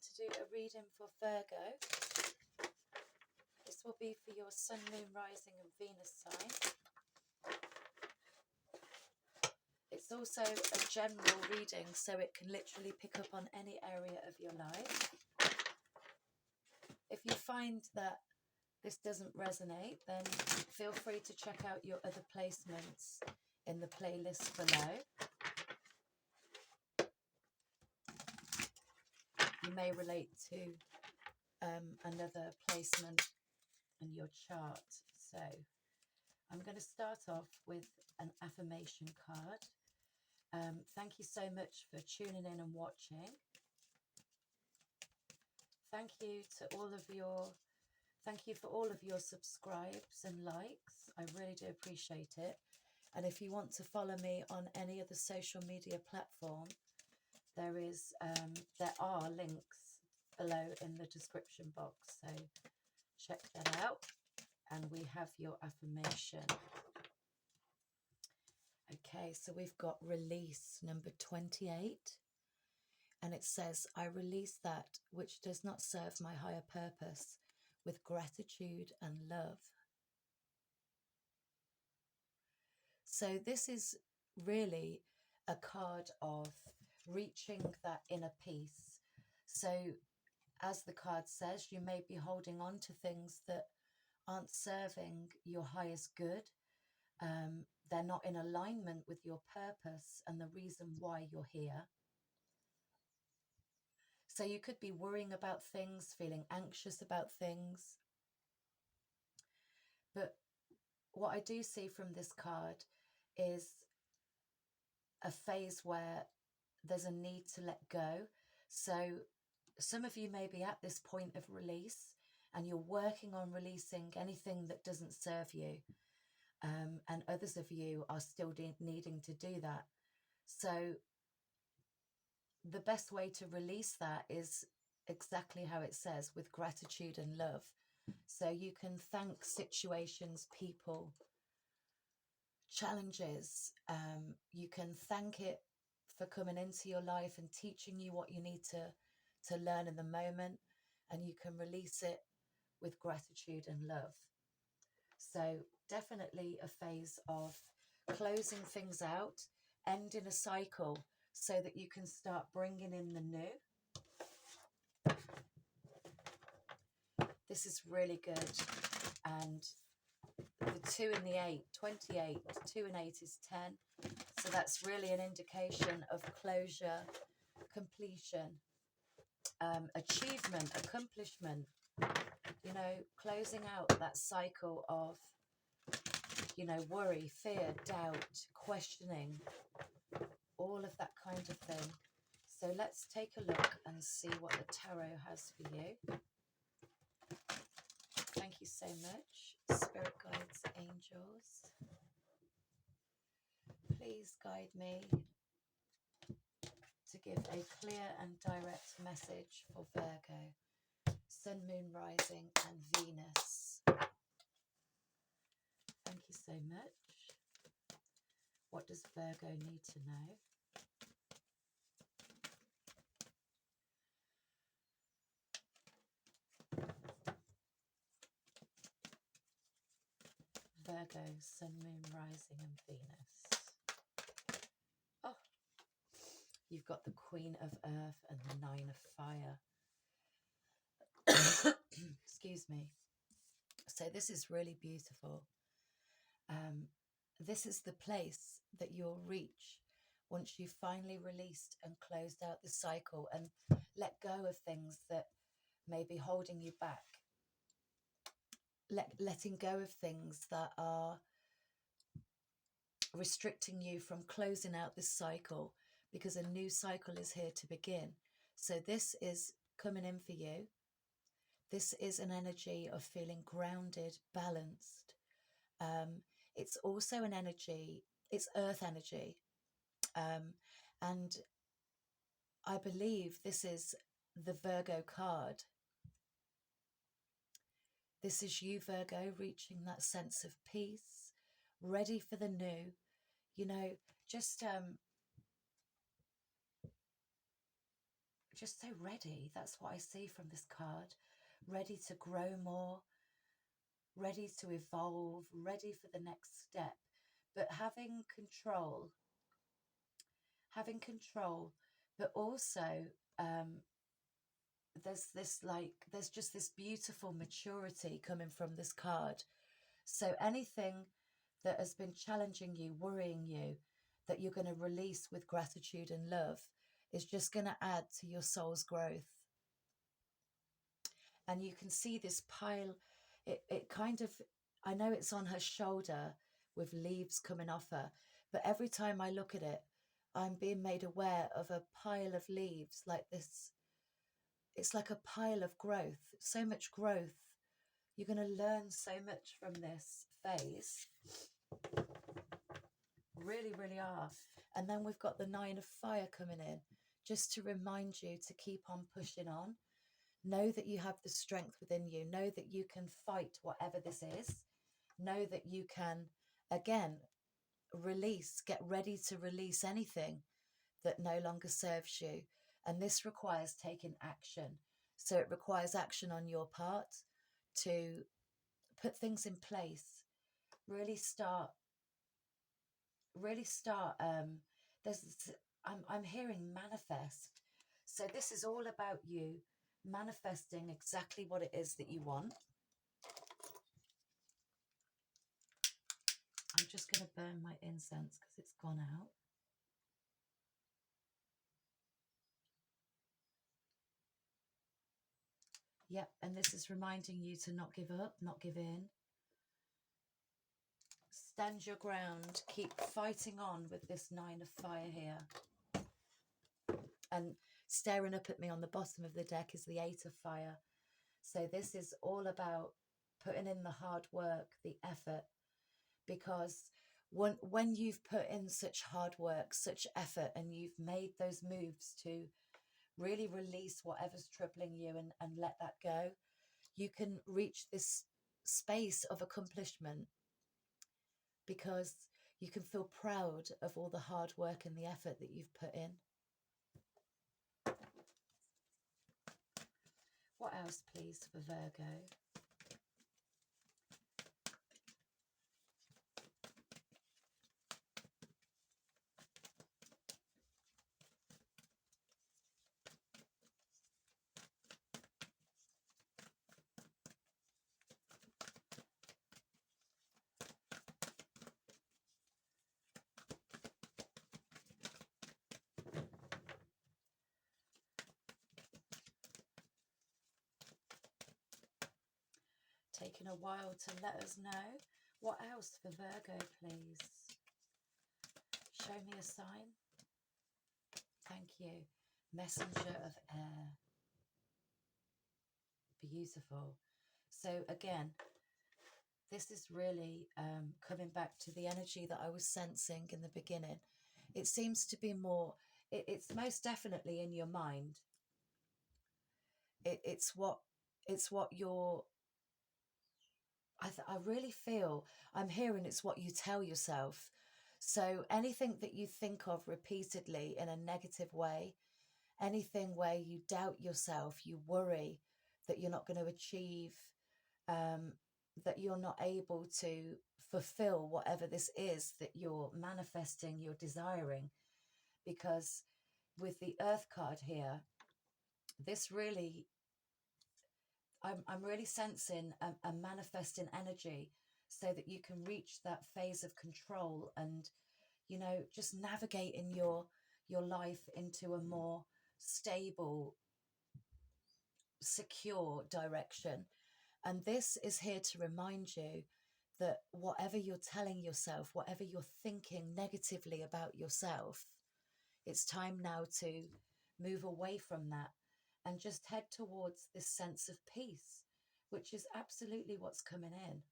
to do a reading for Virgo. This will be for your Sun, Moon, Rising and Venus sign. It's also a general reading, so it can literally pick up on any area of your life. If you find that this doesn't resonate, then feel free to check out your other placements in the playlist below. You may relate to another placement in your chart. So I'm going to start off with an affirmation card. Thank you so much for tuning in and watching. Thank you for all of your subscribes and likes. I really do appreciate it. And if you want to follow me on any other social media platform, there are links below in the description box. So check that out. And we have your affirmation. Okay, so we've got release number 28. And it says, I release that which does not serve my higher purpose with gratitude and love. So this is really a card of reaching that inner peace. So as the card says, you may be holding on to things that aren't serving your highest good. They're not in alignment with your purpose and the reason why you're here. So you could be worrying about things, feeling anxious about things. But what I do see from this card is a phase where there's a need to let go. So some of you may be at this point of release and you're working on releasing anything that doesn't serve you. And others of you are still needing to do that. So the best way to release that is exactly how it says, with gratitude and love. So you can thank situations, people, challenges. You can thank it for coming into your life and teaching you what you need to learn in the moment. And you can release it with gratitude and love. So definitely a phase of closing things out, ending a cycle so that you can start bringing in the new. This is really good. And the 2 and the 8, 28, 2 and 8 is 10. So that's really an indication of closure, completion, achievement, accomplishment, you know, closing out that cycle of, you know, worry, fear, doubt, questioning, all of that kind of thing. So let's take a look and see what the tarot has for you. Thank you so much, spirit guides, angels. Please guide me to give a clear and direct message for Virgo, Sun, Moon, Rising and Venus. Thank you so much. What does Virgo need to know? Virgo, Sun, Moon, Rising and Venus. Oh, you've got the Queen of Earth and the 9 of Fire. Excuse me. So this is really beautiful. This is the place that you'll reach once you've finally released and closed out the cycle and let go of things that may be holding you back. Letting go of things that are restricting you from closing out this cycle, because a new cycle is here to begin. So this is coming in for you. This is an energy of feeling grounded, balanced. It's also an energy, it's earth energy. And I believe this is the Virgo card. This is you, Virgo, reaching that sense of peace, ready for the new. You know, just just so ready. That's what I see from this card. Ready to grow more, ready to evolve, ready for the next step, but having control, but also there's just this beautiful maturity coming from this card. So anything that has been challenging you, worrying you, that you're going to release with gratitude and love is just going to add to your soul's growth. And you can see this pile, it kind of, I know it's on her shoulder with leaves coming off her, but every time I look at it, I'm being made aware of a pile of leaves like this. It's like a pile of growth, so much growth. You're going to learn so much from this phase. Really, really are. And then we've got the 9 of fire coming in, just to remind you to keep on pushing on. Know that you have the strength within you. Know that you can fight whatever this is. Know that you can, again, release, get ready to release anything that no longer serves you. And this requires taking action. So it requires action on your part to put things in place. Really start there's I'm hearing manifest. So this is all about you manifesting exactly what it is that you want. I'm just going to burn my incense because it's gone out. Yep, and this is reminding you to not give up, not give in. Stand your ground, keep fighting on with this 9 of fire here. And staring up at me on the bottom of the deck is the 8 of fire. So this is all about putting in the hard work, the effort, because when you've put in such hard work, such effort, and you've made those moves to really release whatever's troubling you and let that go, you can reach this space of accomplishment because you can feel proud of all the hard work and the effort that you've put in. What else, please, for Virgo? Taking a while to let us know. What else for Virgo, please? Show me a sign. Thank you. Messenger of air. Beautiful. So again, this is really coming back to the energy that I was sensing in the beginning. It seems to be more, it's most definitely in your mind. It's what you're, I really feel, I'm hearing it's what you tell yourself. So anything that you think of repeatedly in a negative way, anything where you doubt yourself, you worry that you're not going to achieve, that you're not able to fulfill whatever this is that you're manifesting, you're desiring. Because with the Earth card here, this really, I'm really sensing a manifesting energy so that you can reach that phase of control and, you know, just navigating your life into a more stable, secure direction. And this is here to remind you that whatever you're telling yourself, whatever you're thinking negatively about yourself, it's time now to move away from that and just head towards this sense of peace, which is absolutely what's coming in.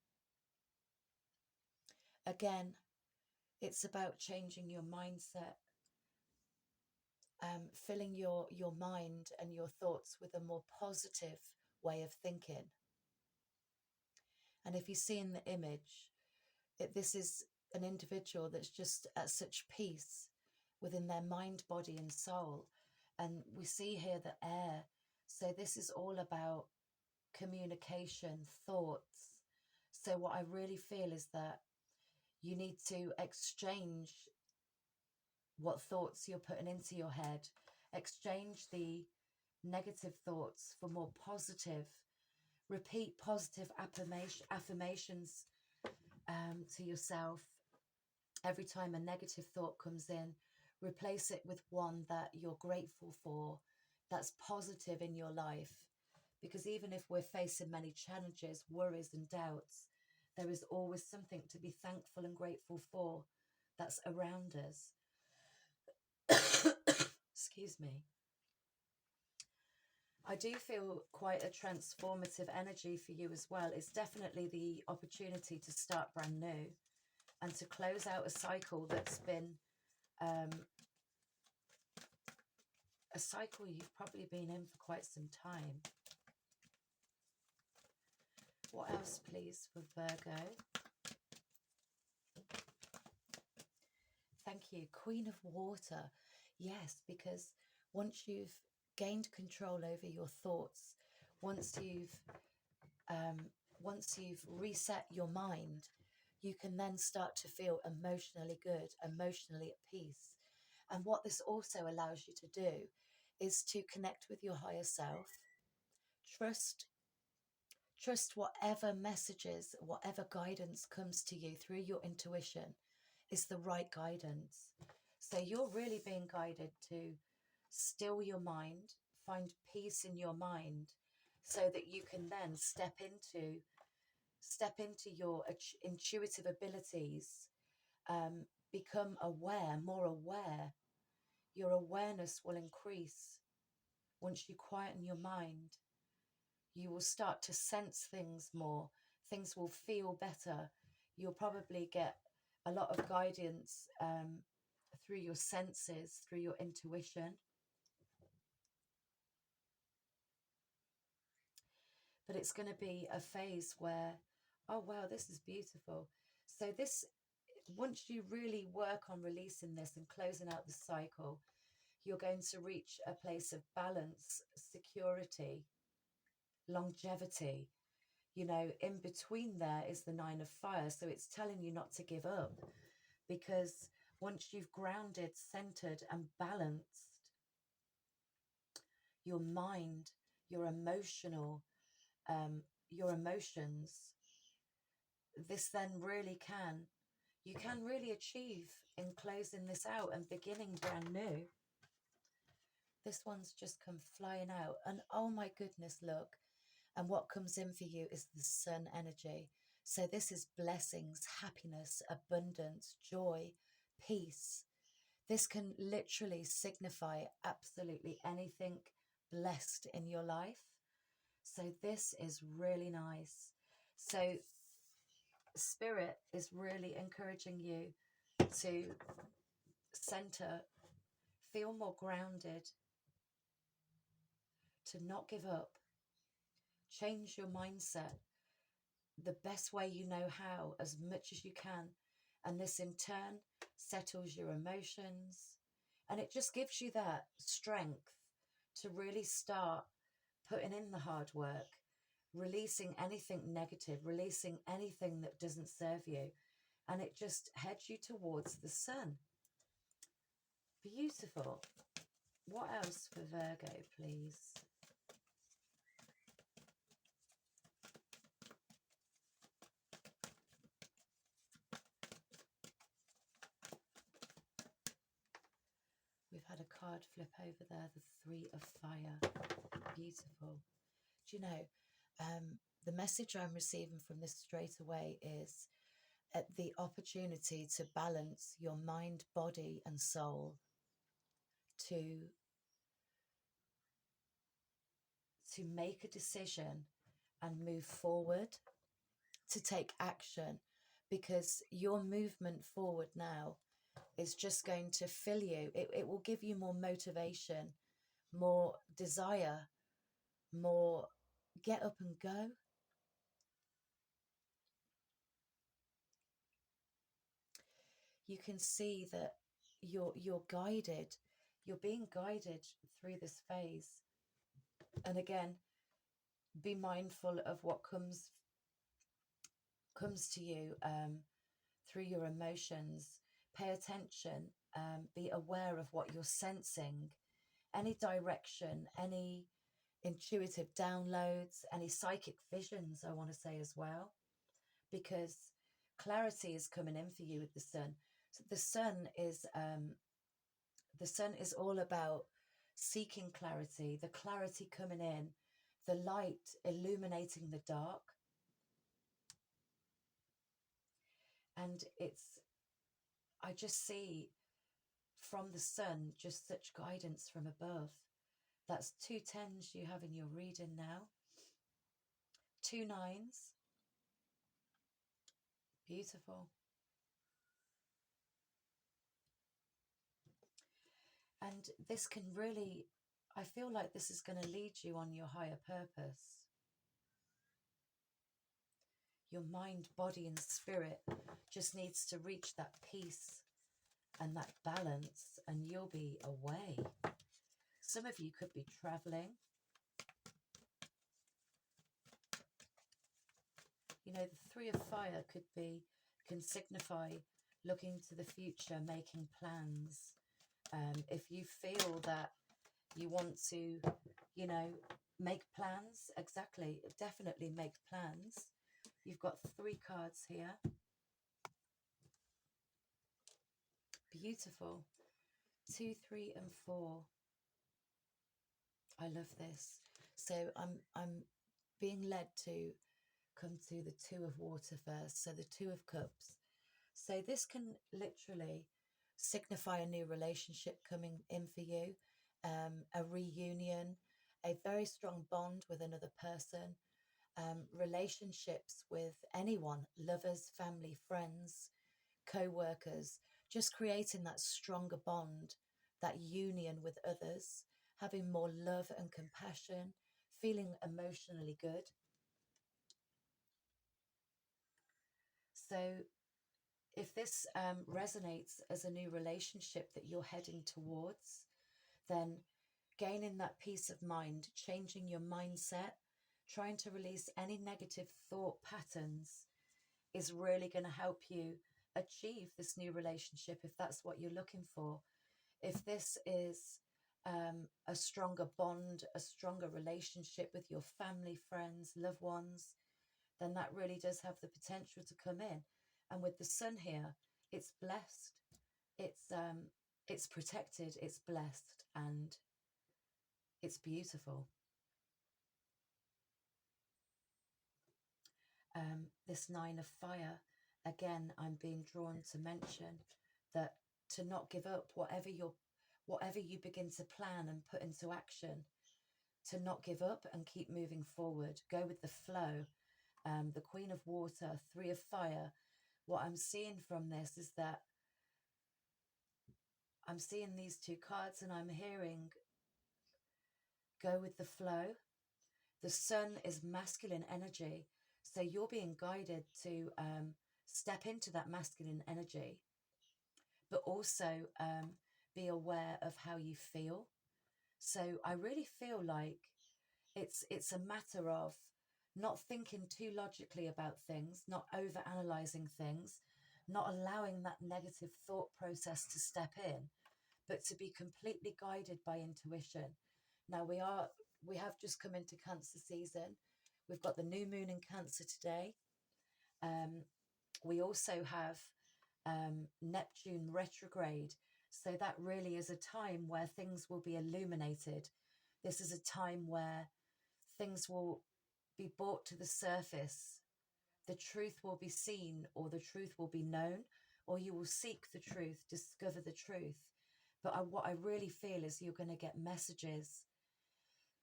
Again, it's about changing your mindset, filling your mind and your thoughts with a more positive way of thinking. And if you see in the image, this is an individual that's just at such peace within their mind, body and soul. And we see here the air. So this is all about communication, thoughts. So what I really feel is that you need to exchange what thoughts you're putting into your head, exchange the negative thoughts for more positive, repeat positive affirmations to yourself. Every time a negative thought comes in, replace it with one that you're grateful for, that's positive in your life. Because even if we're facing many challenges, worries, and doubts, there is always something to be thankful and grateful for that's around us. Excuse me. I do feel quite a transformative energy for you as well. It's definitely the opportunity to start brand new and to close out a cycle that's been a cycle you've probably been in for quite some time. What else, please, for Virgo? Thank you. Queen of Water. Yes, because once you've gained control over your thoughts, once you've reset your mind, you can then start to feel emotionally good, emotionally at peace. And what this also allows you to do is to connect with your higher self, trust whatever messages, whatever guidance comes to you through your intuition is the right guidance. So you're really being guided to still your mind, find peace in your mind, so that you can then step into your intuitive abilities, become aware, more aware. Your awareness will increase once you quieten your mind. You will start to sense things more. Things will feel better. You'll probably get a lot of guidance through your senses, through your intuition. But it's going to be a phase where, oh wow, this is beautiful. So this, once you really work on releasing this and closing out the cycle, you're going to reach a place of balance, security, longevity. You know, in between there is the Nine of Fire. So it's telling you not to give up, because once you've grounded, centered, and balanced your mind, your your emotions, this then really you can really achieve in closing this out and beginning brand new. This one's just come flying out, and oh my goodness, look. And what comes in for you is the sun energy. So this is blessings, happiness, abundance, joy, peace. This can literally signify absolutely anything blessed in your life. So this is really nice. So Spirit is really encouraging you to center, feel more grounded, to not give up, change your mindset the best way you know how, as much as you can. And this in turn settles your emotions, and it just gives you that strength to really start putting in the hard work, releasing anything negative, releasing anything that doesn't serve you. And it just heads you towards the sun. Beautiful. What else for Virgo, please? We've had a card flip over there, the Three of Fire. Beautiful. Do you know, the message I'm receiving from this straight away is the opportunity to balance your mind, body, and soul, to make a decision and move forward, to take action, because your movement forward now is just going to fill you. It will give you more motivation, more desire, more get up and go. You can see that you're guided. You're being guided through this phase. And again, be mindful of what comes to you through your emotions. Pay attention, be aware of what you're sensing, any direction, any intuitive downloads, any psychic visions, I want to say as well, because clarity is coming in for you with the sun. So the sun is all about seeking clarity, the clarity coming in, the light illuminating the dark. And I just see from the sun just such guidance from above. That's 2 10s you have in your reading now. 2 9s. Beautiful. And this can really, I feel like this is going to lead you on your higher purpose. Your mind, body, and spirit just needs to reach that peace and that balance, and you'll be away. Some of you could be traveling. You know, the Three of Fire can signify looking to the future, making plans. If you feel that you want to, you know, make plans, exactly, definitely make plans. You've got 3 cards here. Beautiful. 2, 3, and 4. I love this. So I'm being led to come to the 2 of water first. So the 2 of cups. So this can literally signify a new relationship coming in for you, a reunion, a very strong bond with another person, relationships with anyone, lovers, family, friends, co-workers, just creating that stronger bond, that union with others, having more love and compassion, feeling emotionally good. So if this resonates as a new relationship that you're heading towards, then gaining that peace of mind, changing your mindset, trying to release any negative thought patterns is really going to help you achieve this new relationship if that's what you're looking for. If this is a stronger bond, a stronger relationship with your family, friends, loved ones, then that really does have the potential to come in. And with the sun here, it's blessed, it's protected, it's blessed, and it's beautiful. This 9 of fire, again, I'm being drawn to mention that to not give up whatever you begin to plan and put into action, to not give up and keep moving forward. Go with the flow. The Queen of Water, 3 of fire. What I'm seeing from this is that I'm seeing these 2 cards and I'm hearing go with the flow. The sun is masculine energy. So you're being guided to step into that masculine energy, but also be aware of how you feel. So I really feel like it's a matter of not thinking too logically about things, not over analyzing things, not allowing that negative thought process to step in, but to be completely guided by intuition. Now we have just come into Cancer season. We've got the new moon in Cancer today. We also have Neptune retrograde. So that really is a time where things will be illuminated. This is a time where things will be brought to the surface. The truth will be seen, or the truth will be known, or you will seek the truth, discover the truth. But what I really feel is you're going to get messages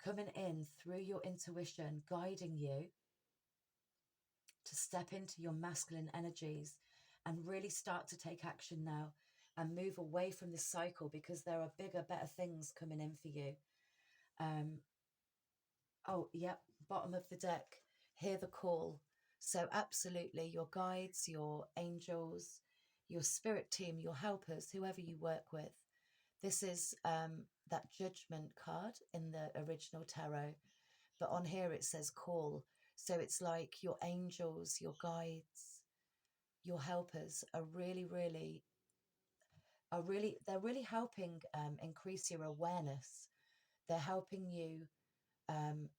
coming in through your intuition, guiding you to step into your masculine energies and really start to take action now and move away from this cycle, because there are bigger, better things coming in for you. Oh, yep, bottom of the deck, hear the call. So absolutely, your guides, your angels, your spirit team, your helpers, whoever you work with, This is that judgment card in the original tarot, but on here it says call. So it's like your angels, your guides, your helpers are they're really helping increase your awareness. They're helping you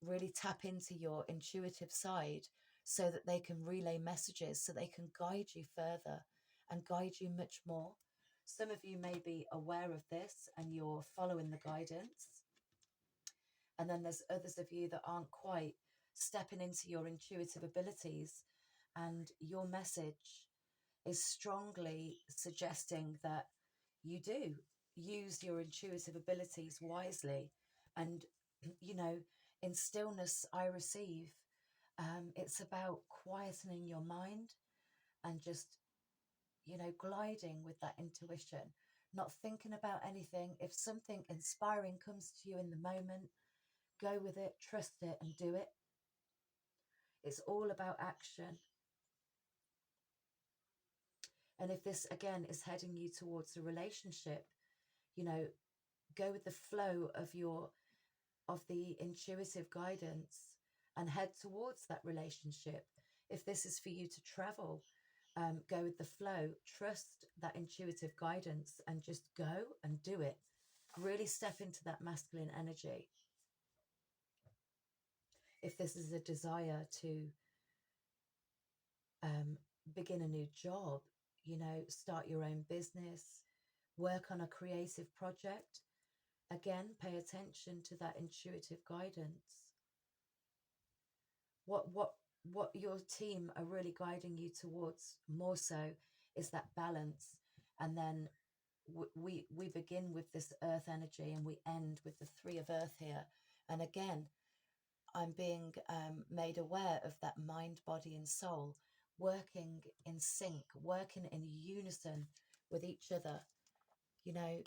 really tap into your intuitive side so that they can relay messages, so they can guide you further and guide you much more. Some of you may be aware of this and you're following the guidance. And then there's others of you that aren't quite stepping into your intuitive abilities. And your message is strongly suggesting that you do use your intuitive abilities wisely. And, you know, in stillness, I receive. It's about quietening your mind and just, you know, gliding with that intuition, not thinking about anything. If something inspiring comes to you in the moment, go with it, trust it, and do it. It's all about action. And if this, again, is heading you towards a relationship, you know, go with the flow of the intuitive guidance and head towards that relationship. If this is for you to travel, go with the flow, trust that intuitive guidance and just go and do it. Really step into that masculine energy. If this is a desire to begin a new job, you know, start your own business, work on a creative project, again, pay attention to that intuitive guidance. What your team are really guiding you towards more so is that balance. And then we begin with this earth energy and we end with the three of earth here. And again, I'm being made aware of that mind, body and soul working in sync, working in unison with each other. You know,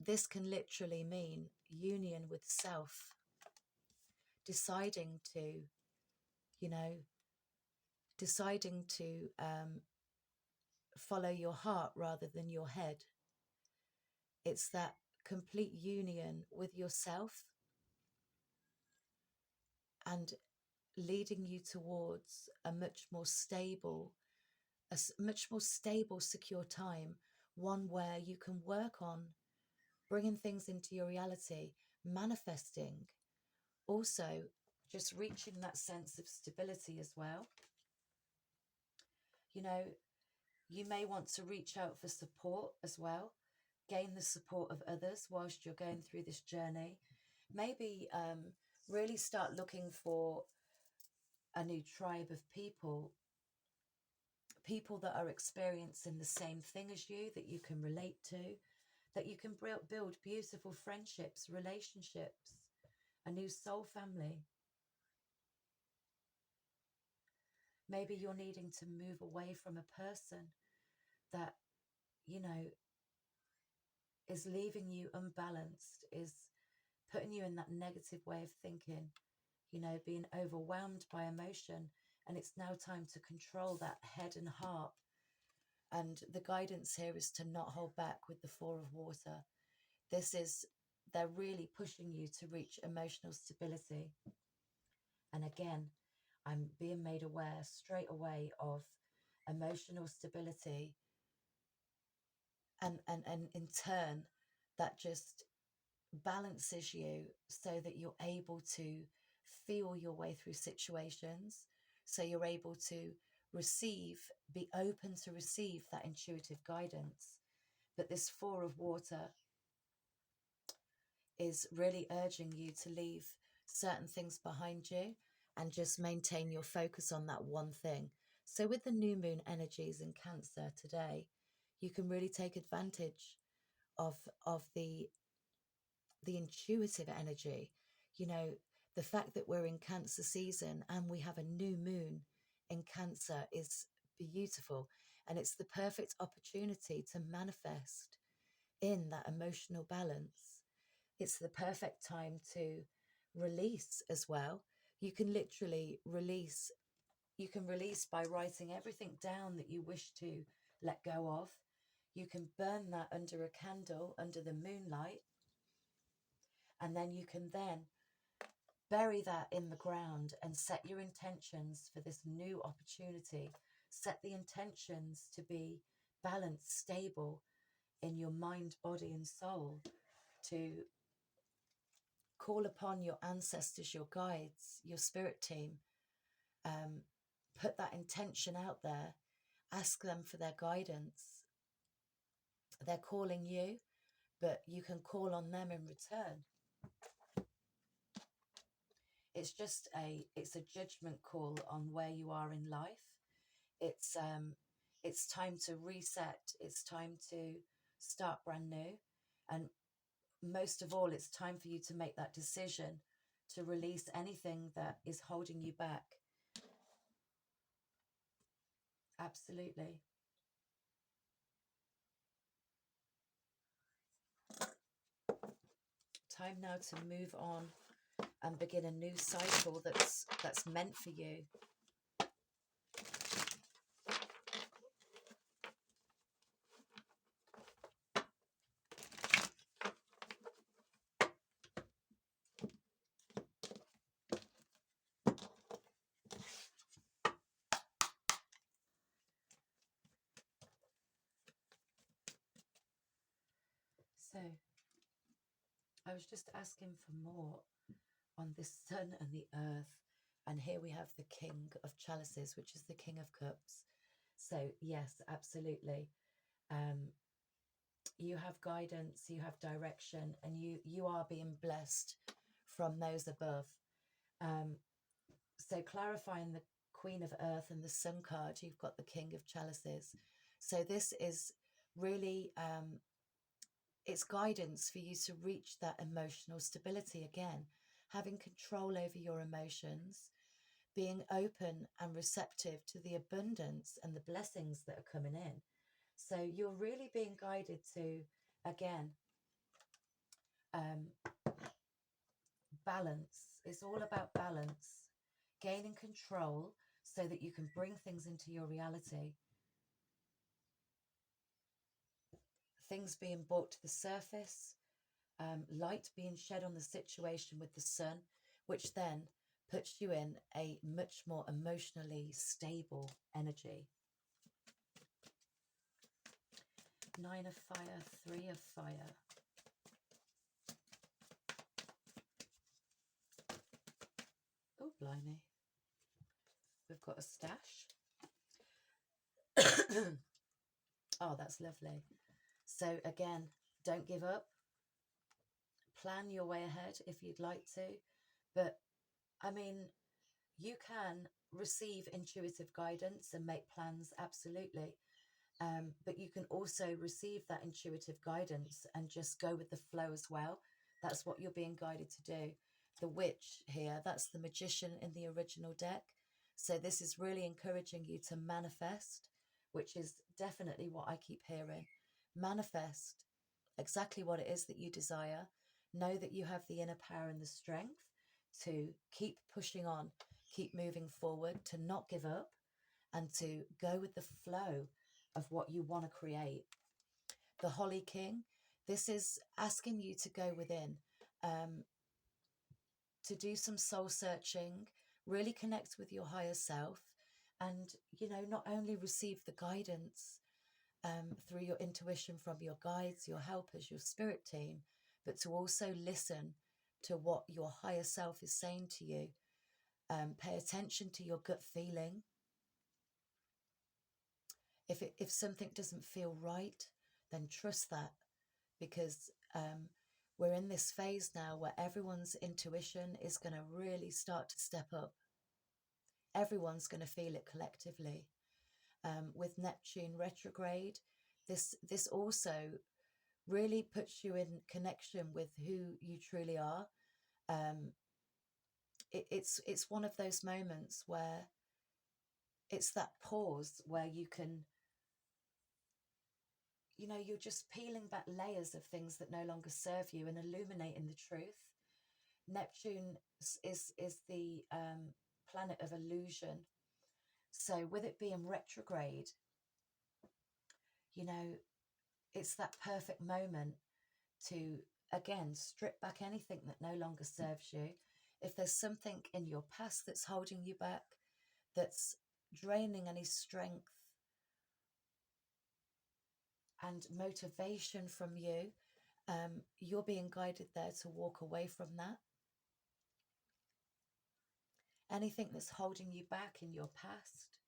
this can literally mean union with self, deciding to, you know, deciding to follow your heart rather than your head. It's that complete union with yourself and leading you towards a much more stable, secure time, one where you can work on bringing things into your reality, manifesting, also just reaching that sense of stability as well. You know, you may want to reach out for support as well, gain the support of others whilst you're going through this journey. Maybe really start looking for a new tribe of people, people that are experiencing the same thing as you, that you can relate to, that you can build beautiful friendships, relationships, a new soul family. Maybe you're needing to move away from a person that, you know, is leaving you unbalanced, is putting you in that negative way of thinking, you know, being overwhelmed by emotion. And it's now time to control that head and heart. And the guidance here is to not hold back with the Four of Water. They're really pushing you to reach emotional stability. And again, I'm being made aware straight away of emotional stability. And in turn, that just balances you so that you're able to feel your way through situations. So you're able to be open to receive that intuitive guidance. But this Four of Water is really urging you to leave certain things behind you and just maintain your focus on that one thing. So with the new moon energies in Cancer today, you can really take advantage of the intuitive energy. You know, the fact that we're in Cancer season and we have a new moon in Cancer is beautiful, and it's the perfect opportunity to manifest in that emotional balance. It's the perfect time to release as well. You can literally release. You can release by writing everything down that you wish to let go of. You can burn that under a candle, under the moonlight, and then you can then bury that in the ground and set your intentions for this new opportunity. Set the intentions to be balanced, stable in your mind, body, and soul, to call upon your ancestors, your guides, your spirit team. Put that intention out there. Ask them for their guidance. They're calling you, but you can call on them in return. It's a judgment call on where you are in life. It's time to reset. It's time to start brand new. And most of all, it's time for you to make that decision to release anything that is holding you back. Absolutely. Time now to move on and begin a new cycle that's meant for you. So I was just asking for more on this sun and the earth, and here we have the King of Chalices, which is the King of Cups. So yes, absolutely. You have guidance, you have direction, and you are being blessed from those above. So clarifying the Queen of Earth and the Sun card, you've got the King of Chalices. So this is really it's guidance for you to reach that emotional stability again, having control over your emotions, being open and receptive to the abundance and the blessings that are coming in. So you're really being guided to, again, balance. It's all about balance, gaining control so that you can bring things into your reality. Things being brought to the surface, light being shed on the situation with the sun, which then puts you in a much more emotionally stable energy. 9 of fire, 3 of fire. Oh, blimey. We've got a stash. Oh, that's lovely. So again, don't give up. Plan your way ahead if you'd like to. But I mean, you can receive intuitive guidance and make plans, absolutely. But you can also receive that intuitive guidance and just go with the flow as well. That's what you're being guided to do. The witch here, that's the magician in the original deck. So this is really encouraging you to manifest, which is definitely what I keep hearing. Manifest exactly what it is that you desire. Know that you have the inner power and the strength to keep pushing on, keep moving forward, to not give up, and to go with the flow of what you want to create. The Holly King, this is asking you to go within, to do some soul searching, really connect with your higher self, and, not only receive the guidance through your intuition from your guides, your helpers, your spirit team, but to also listen to what your higher self is saying to you. Pay attention to your gut feeling. If something doesn't feel right, then trust that, because we're in this phase now where everyone's intuition is going to really start to step up. Everyone's going to feel it collectively. With Neptune retrograde, this also really puts you in connection with who you truly are. It's one of those moments where it's that pause where you can, you're just peeling back layers of things that no longer serve you and illuminating the truth. Neptune is the planet of illusion. So with it being retrograde, it's that perfect moment to, again, strip back anything that no longer serves you. If there's something in your past that's holding you back, that's draining any strength and motivation from you, you're being guided there to walk away from that. Anything that's holding you back in your past,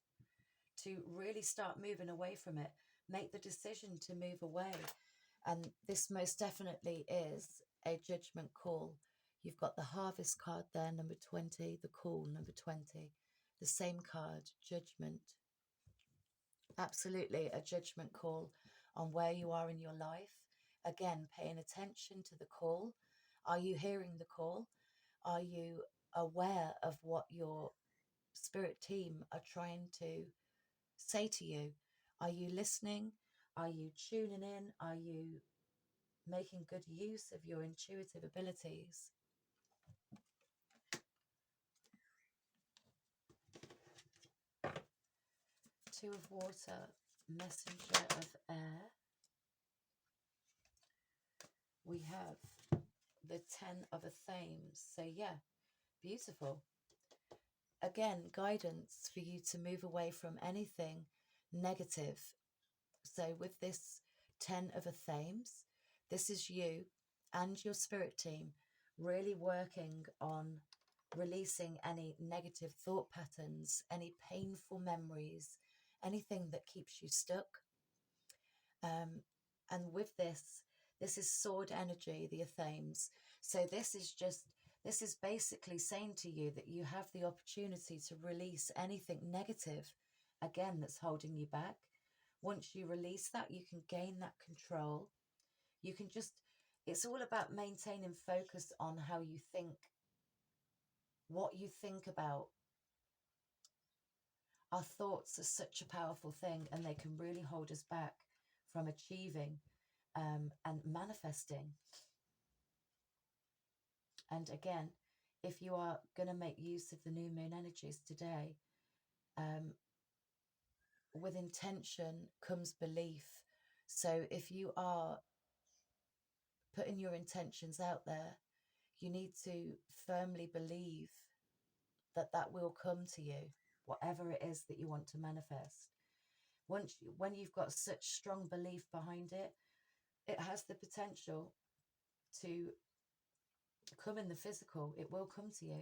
to really start moving away from it. Make the decision to move away. And this most definitely is a judgment call. You've got the harvest card there, number 20, the call, number 20, the same card, judgment. Absolutely a judgment call on where you are in your life. Again, paying attention to the call. Are you hearing the call? Are you aware of what your spirit team are trying to say to you? Are you listening? Are you tuning in? Are you making good use of your intuitive abilities? Two of water, messenger of air. We have the 10 of a thames. So yeah, beautiful. Again, guidance for you to move away from anything negative. So with this 10 of a thames, this is you and your spirit team really working on releasing any negative thought patterns, any painful memories, anything that keeps you stuck. And with this is sword energy, the Athames. So this is basically saying to you that you have the opportunity to release anything negative, again, that's holding you back. Once you release that, you can gain that control. You can just, it's all about maintaining focus on how you think, what you think about. Our thoughts are such a powerful thing, and they can really hold us back from achieving and manifesting. And again, if you are going to make use of the new moon energies today, with intention comes belief. So if you are putting your intentions out there, you need to firmly believe that that will come to you, whatever it is that you want to manifest. When you've got such strong belief behind it, it has the potential to come in the physical. It will come to you.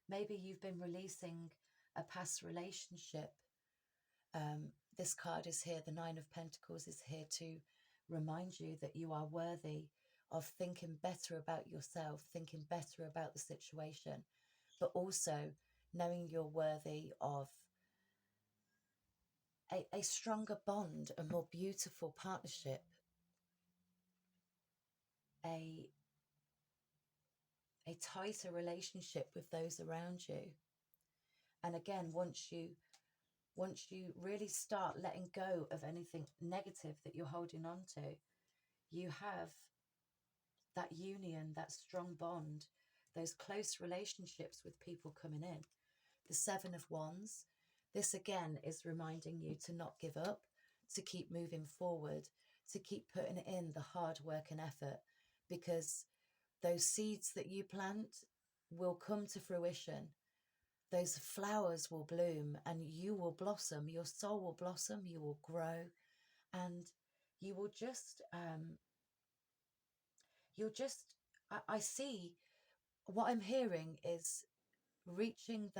Maybe you've been releasing a past relationship. This card is here, the Nine of Pentacles is here to remind you that you are worthy of thinking better about yourself, thinking better about the situation, but also knowing you're worthy of a stronger bond, a more beautiful partnership, a tighter relationship with those around you. And again, once you really start letting go of anything negative that you're holding on to, you have that union, that strong bond, those close relationships with people coming in. The Seven of Wands, this again is reminding you to not give up, to keep moving forward, to keep putting in the hard work and effort, because those seeds that you plant will come to fruition. Those flowers will bloom and you will blossom, your soul will blossom, you will grow, and you will just, I see, what I'm hearing is reaching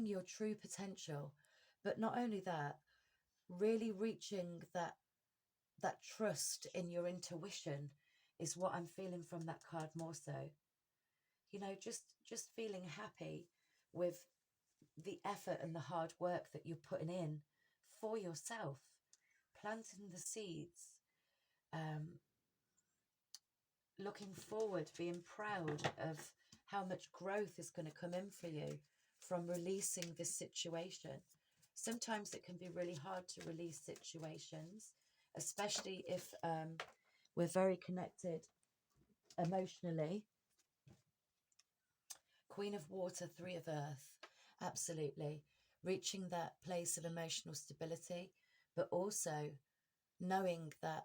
your true potential, but not only that, really reaching that trust in your intuition is what I'm feeling from that card more so. You know, just feeling happy with the effort and the hard work that you're putting in for yourself, planting the seeds, looking forward, being proud of how much growth is going to come in for you from releasing this situation. Sometimes it can be really hard to release situations, especially if we're very connected emotionally. Queen of Water, Three of Earth, absolutely. reaching that place of emotional stability, but also knowing that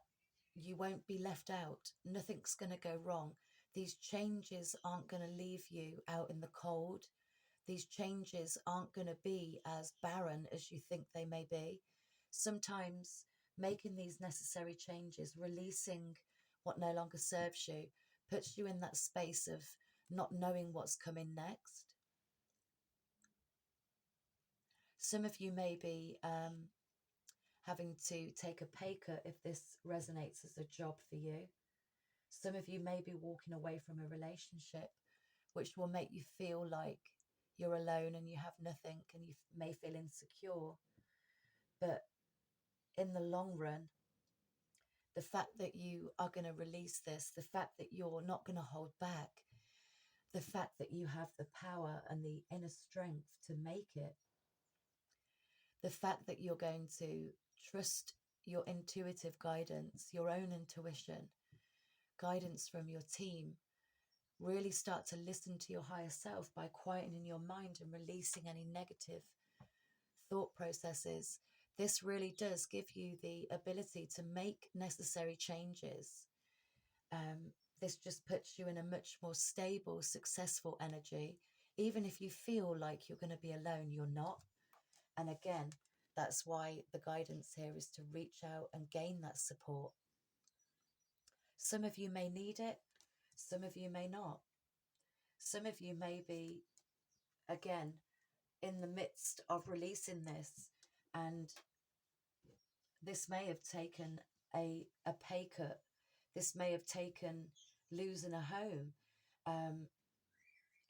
you won't be left out. Nothing's going to go wrong. These changes aren't going to leave you out in the cold. These changes aren't going to be as barren as you think they may be. Sometimes making these necessary changes, releasing what no longer serves you, puts you in that space of not knowing what's coming next. Some of you may be having to take a pay cut if this resonates as a job for you. Some of you may be walking away from a relationship which will make you feel like you're alone and you have nothing, and you may feel insecure. But in the long run, the fact that you are going to release this, the fact that you're not going to hold back, the fact that you have the power and the inner strength to make it, the fact that you're going to trust your intuitive guidance, your own intuition, guidance from your team, really start to listen to your higher self by quietening your mind and releasing any negative thought processes. This really does give you the ability to make necessary changes. This just puts you in a much more stable, successful energy. Even if you feel like you're going to be alone, you're not. And again, that's why the guidance here is to reach out and gain that support. Some of you may need it, some of you may not. Some of you may be, again, in the midst of releasing this, and this may have taken a pay cut. This may have taken losing a home.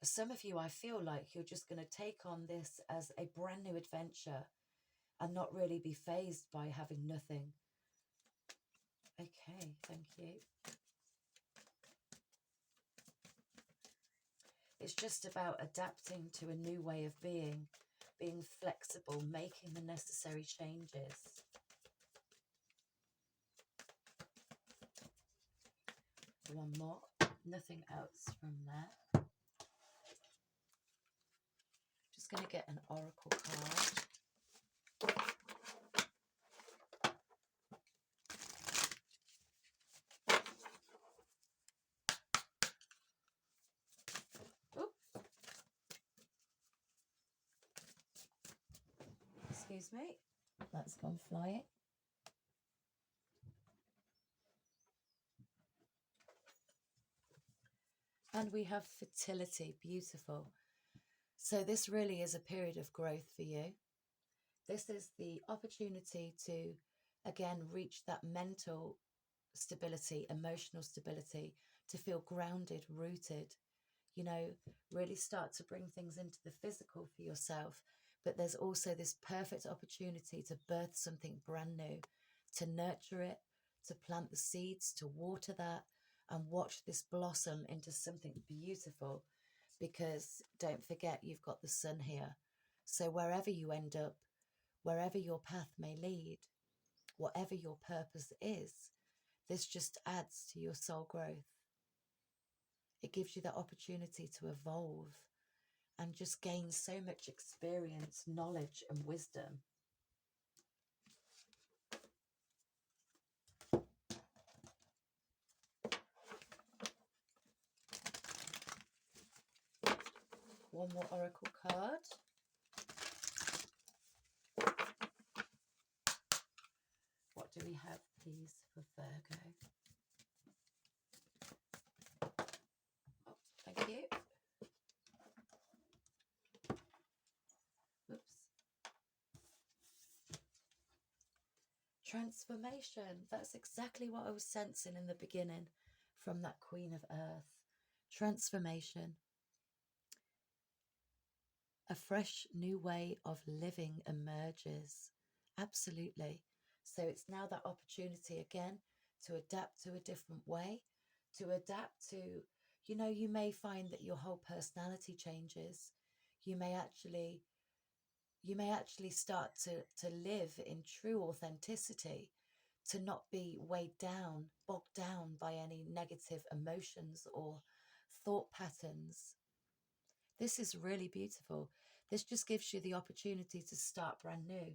Some of you, I feel like you're just going to take on this as a brand new adventure and not really be fazed by having nothing. Okay, thank you. It's just about adapting to a new way of being flexible, making the necessary changes. One more, nothing else from there. Just going to get an oracle card. Excuse me, that's gone flying. And we have fertility, beautiful. So this really is a period of growth for you. This is the opportunity to, again, reach that mental stability, emotional stability, to feel grounded, rooted, you know, really start to bring things into the physical for yourself. But there's also this perfect opportunity to birth something brand new, to nurture it, to plant the seeds, to water that, and watch this blossom into something beautiful. Because don't forget, you've got the sun here. So wherever you end up, wherever your path may lead, whatever your purpose is, this just adds to your soul growth. It gives you that opportunity to evolve and just gain so much experience, knowledge, and wisdom. One more oracle card. What do we have, please, for Virgo? Oh, thank you. Oops. Transformation. That's exactly what I was sensing in the beginning from that Queen of Earth. Transformation. A fresh new way of living emerges. Absolutely. So it's now that opportunity again to adapt to a different way, to adapt to, you know, you may find that your whole personality changes. You may actually start to live in true authenticity, to not be weighed down, bogged down by any negative emotions or thought patterns. This is really beautiful. This just gives you the opportunity to start brand new,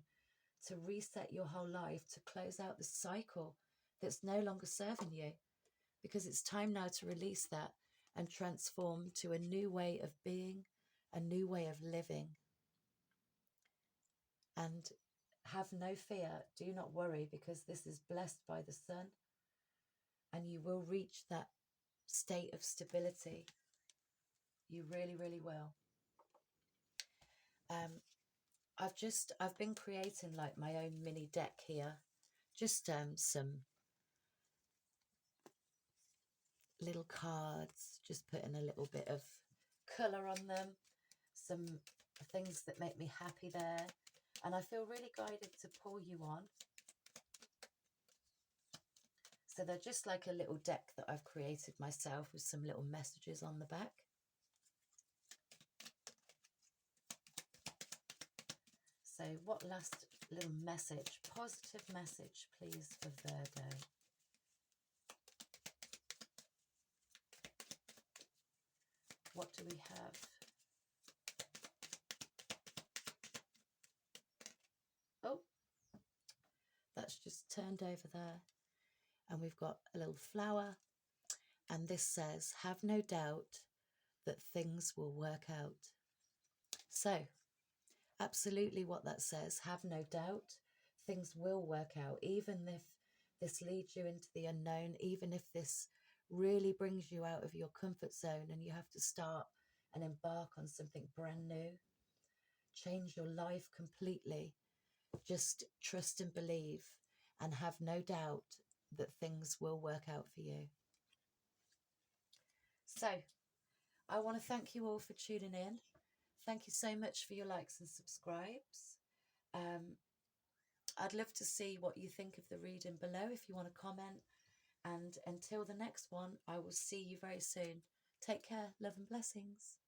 to reset your whole life, to close out the cycle that's no longer serving you, because it's time now to release that and transform to a new way of being, a new way of living. And have no fear, do not worry, because this is blessed by the sun, and you will reach that state of stability. You really, really will. I've been creating like my own mini deck here, just some little cards, just putting a little bit of colour on them, some things that make me happy there, and I feel really guided to pull you on. So they're just like a little deck that I've created myself with some little messages on the back. So what last little message, positive message, please, for Virgo? What do we have? Oh, that's just turned over there. And we've got a little flower. And this says, have no doubt that things will work out. So, absolutely what that says, have no doubt, things will work out, even if this leads you into the unknown, even if this really brings you out of your comfort zone and you have to start and embark on something brand new, change your life completely. Just trust and believe and have no doubt that things will work out for you. So, I want to thank you all for tuning in. Thank you so much for your likes and subscribes. I'd love to see what you think of the reading below if you want to comment. And until the next one, I will see you very soon. Take care, love and blessings.